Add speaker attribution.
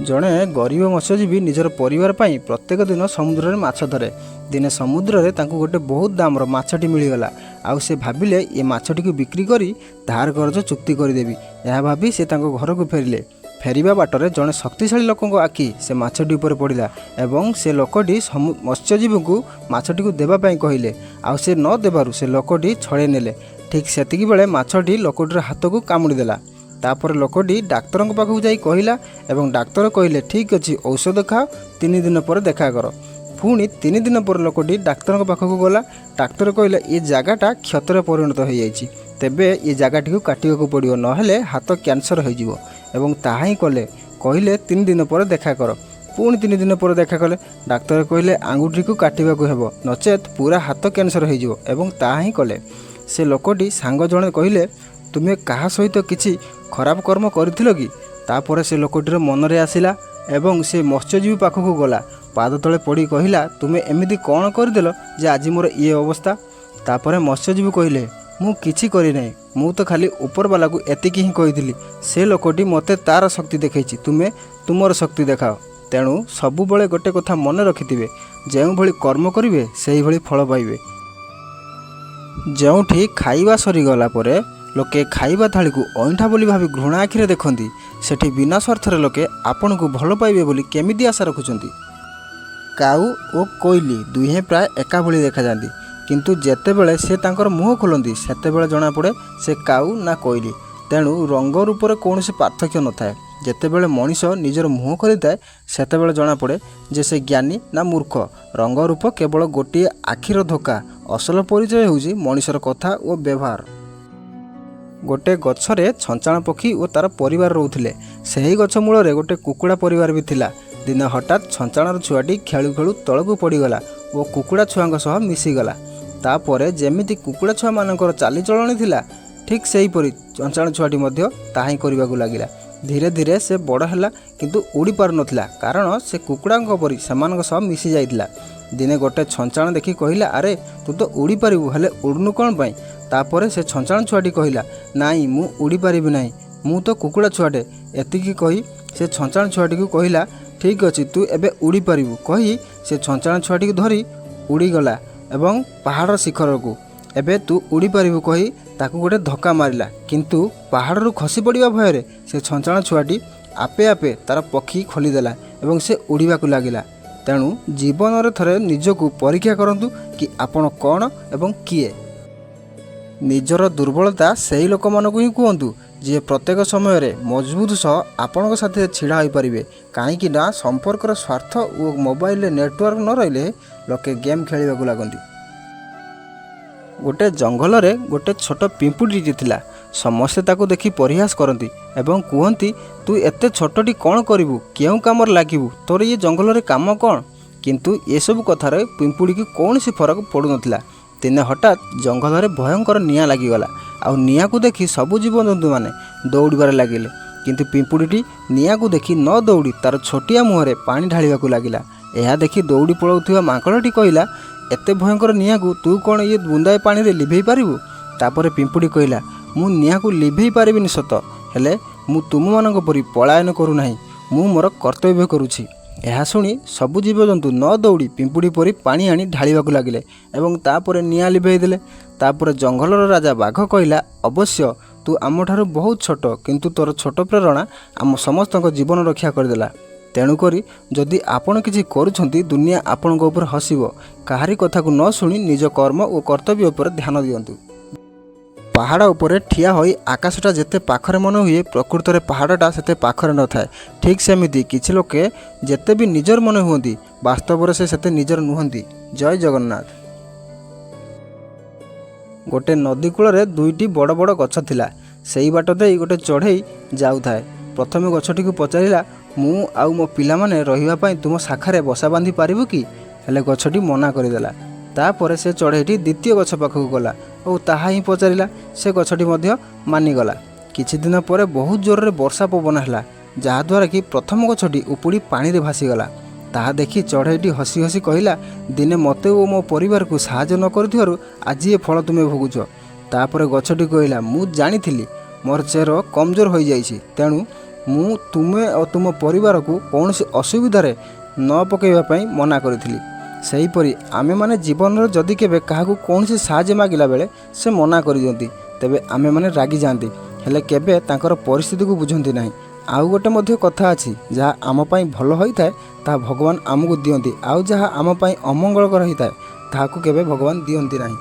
Speaker 1: जड़े गरीब मत्स्यजीवी निजर परिवार पाई प्रत्येक दिन समुद्र में माछ धरे। दिने समुद्र में तांको गोटे बहुत दामर माछटी मिलगला। आउ से भाविले ये माछटी को बिक्री करी धार कर्ज चुक्ति करदेवी। यह भाभी से तांको घर को फेरिले। फेरिबा बाटरे जड़े शक्तिशाली लोक आखि से माछटी उपर पड़ा एवं से लोकटी मत्स्यजीवी को माछटी को देवाई कहले। आउ से न देबारु से लोकटी छड़े नेले। ठीक सेतिकी बेले माछटी लोकटीर हाथ को कामुड़ीदेला। तापर लोकटी डाक्तर पाखक जाई कहला एवं डाक्तर कहले ठीक अच्छी औषध खाओ 3 दिन पर देखा कर। पुणी 3 दिन पर लोकटी डाक्तर पाखक गला। डाक्तर कहले ये जगटा क्षतर परिणत हो जाइए, तेबे ये जगटी काटिया पड़ो ना हाथ कैंसर हो एवं ताहा ही कले। कहले 3 दिन पर देखा कर। पुणी 3 दिन पर देखा कले। डाक्तर कहले आंगुठी को काटिया हेब नचेत पूरा हाथ कैंसर हो एवं ताहा ही कले। से लोकटी सांग जड़े कहले तुम्हें क्या सहित किसी खराब कर्म करथिलो कि? तापर से लोकटीर मनरे आसिला एवं से मत्स्यजीवी पाखक गला। पाद तले पड़ी कहला तुम्हें एमिति कौन करदेल जे आज मोर ये अवस्था? तापर मत्स्यजीवी कहले मु किछि करि नै, मु तो खाली ऊपर वाला को एतिकी ही कहिथिली। से लोकटी मते तार शक्ति देखैछि, तुम्हें तुमर शक्ति देखाओ। तेणु सबु बेले गोटे कथा मन रखिथिबे, जेउ भली कर्म करिवे सेही भली फल पाइबे। जेउठी खाइबा सरी गला परे लोके खाइबा थाली को अईठा बोली भावी घृणा आखिरे देखती, सेठी बिना स्वार्थरे लोके आपण को भल पाइबे बोली केमिति आशा रखुचंती। काऊ और कोइली दुहे प्राय एका भली देखा जाती, किंतु जेतेबेले से तांकर मुह खोलती सेतेबेले जना पड़े से काऊ ना कोइली। तेणु रंग रूपर कौनसी पार्थक्य न थाए। जेतेबेले मनीष निजर मुह खोलिथाए सेतेबेले जना पड़े जे से ज्ञानी ना मूर्ख। रंग रूप केवल गोटे आखिर धोका, असल परिचय होउछि मनीषर कथा और व्यवहार। गोटे गछरे छंचाण पक्षी और तार परिवार रोउथिले। सेही गछ मूल गोटे कुकुड़ा परिवार भी थिला। दिने हठात छंचाणर छुआटी खेलु खेलु तलकू पड़गला और कुकुड़ा छुआंक सह मिसीगला। तापरे जेमिति कुकुड़ा छुआ मानकर चालीचलणी थिला ठीक सेहीपरि छंचाण छुआटी मध्य ताही करबाकू लागिला। धीरे धीरे से बड़ हैला किंतु उड़ी पार नथिला, कारण से कुकुड़ांक परि सेमानक सह मिसी जाइतिला। दिने गोटे छंचाण देखि कहिला अरे तू तो उड़ी पारिबु हेले उड़नु कोन पई? तापरे से छंचाण छुआटी कहिला नाई मु उड़ी पारिबि नाही, मु तो कुकुड़ा छुआटे। एतिकी कही से छंचाण छुआटी को कहिला ठीक अछि तू एबे उड़ी पारिबु। कही से छंचाण छुआटी को धरी उड़ी गला एवं पहाड़ शिखर को एबे तू उड़ी पारिबु कही ताकू गोटे धक्का मारिला, किंतु पहाड़ खसी पड़िबा भୟରେ से छंचाण छुआटी आपे आपे तार पक्षी खोलीदेला एवं से उड़ीबाकू लागिला। तेणु जीवन में थरे निजकू परीक्षा करंतु कि आपण कौन एवं किए। निजर दुर्बलता सही लोक मानकू ही कहतु जे प्रत्येक समय रे मजबूत सह आपण साथी छिड़ा हो पारे। कहीं ना संपर्कर स्वार्थ और मोबाइल नेटवर्क न रहिले लोके गेम खेलने लगती। गोटे जंगल रे गोटे छोट पिंपुड़ी थिला। समस्ते ताको देखि परिहास करती एवं कहती तू एते छोटटी कौन करिवु, केउ कामर लागिवु, तोर ये जंगल रे काम कौन? किंतु ये सब कथार पिंपुड़ी की कौन सी फरक पड़ू नथिला। दिने हठात जंगल में भयंकर निआं लागिगला। आउ निआं को देखि सबु जीवजंतु माने दौड़बार लगिले, किंतु पिंपुड़ीटी निआं को देखि न दौड़ी तार छोटिया मुहरे पानी ढालिबाकू लागिला। यह देखि दौड़ी पलाउथिबा माଙ୍କड़टी कहिला एते भयंकर निआं को तू कौन ये बुंदाए पानी रे लिभेई पारिबु? तापर पिंपुड़ी कहिला मु निआं को लिभेई पारिबिनि सत, हेले मु तुम मानक परि पलायन करू नाही, मु मोर कर्तव्य करूछि। यह शुणी सबु जीवजंतु न दौड़ी पिंपुड़ी परी पानी आनी ढालिबाकू लागिले एवं तापर निआं लिभेई देले। तापर जंगलर राजा बाघ कहिला अवश्य तू आमठारु बहुत छोट, किंतु तोर छोट प्रेरणा आम समस्तक जीवन रक्षा करदेला। तेणुकरी जदि आपण किछि करूछंती दुनिया आपणक उपर हसिबो। काहारी कथा को न शुणी निज कर्म और कर्तव्य उपर ध्यान दियंतु। पहाड़ उपरे ठिया होई आकाशटा जेते पाखरे मन हुए प्रकृत में पहाड़टा सेते पाखरे न थाए। ठीक सेमिति किछि लोके जेते भी निजर मन हुंती वास्तव में से सेते निजर नुहंती। जय जगन्नाथ। गोटे नदी कूल रे दुईटी बड़ बड़ गछ थिला। सेई बाट देई गोटे चढ़ई जाउ थाए। प्रथमे गछटी को पचारिला मु आउ मो पिला माने रहिबा पई तुम शाखारे बसा बांधी पारिबो कि? हेले गछटी मना करदेला। तापर से चढ़ईटी द्वितीय गछ पाखक गला और ताहा ही पचारिला। से गछटी मध्य मानिगला। किछि दिन पर बहुत जोर रे वर्षा पवन हैला, जहाद्वारा कि प्रथम गछटी उपुड़ी पानी रे भासीगला। ताहा देखि चढ़ईटी हसी हसी कहिला दिने मते ओ मो परिवार को साहाय्य न करथिवारु आज ये फल तुमे भोगुछ। तापर गछटी कहिला मु जानिथिली मोर चेर कमजोर हो जाइछि, तेणु ମୁଁ ତୁମେ ଓ ତୁମ ପରିବାରକୁ କୌଣସି ଅସୁବିଧାରେ ନ ପକାଇବା ପାଇଁ ମନା କରିଥିଲି। ସେହିପରି ଆମେମାନେ ଜୀବନରେ ଯଦି କେବେ କାହାକୁ କୌଣସି ସାହାଯ୍ୟ ମାଗିଲା ବେଳେ ସେ ମନା କରିଦିଅନ୍ତି, ତେବେ ଆମେମାନେ ରାଗିଯାଆନ୍ତି, ହେଲେ କେବେ ତାଙ୍କର ପରିସ୍ଥିତିକୁ ବୁଝନ୍ତି ନାହିଁ। ଆଉ ଗୋଟେ ମଧ୍ୟ କଥା ଅଛି, ଯାହା ଆମ ପାଇଁ ଭଲ ହୋଇଥାଏ ତାହା ଭଗବାନ ଆମକୁ ଦିଅନ୍ତି, ଆଉ ଯାହା ଆମ ପାଇଁ ଅମଙ୍ଗଳକର ହୋଇଥାଏ ତାହାକୁ କେବେ ଭଗବାନ ଦିଅନ୍ତି ନାହିଁ।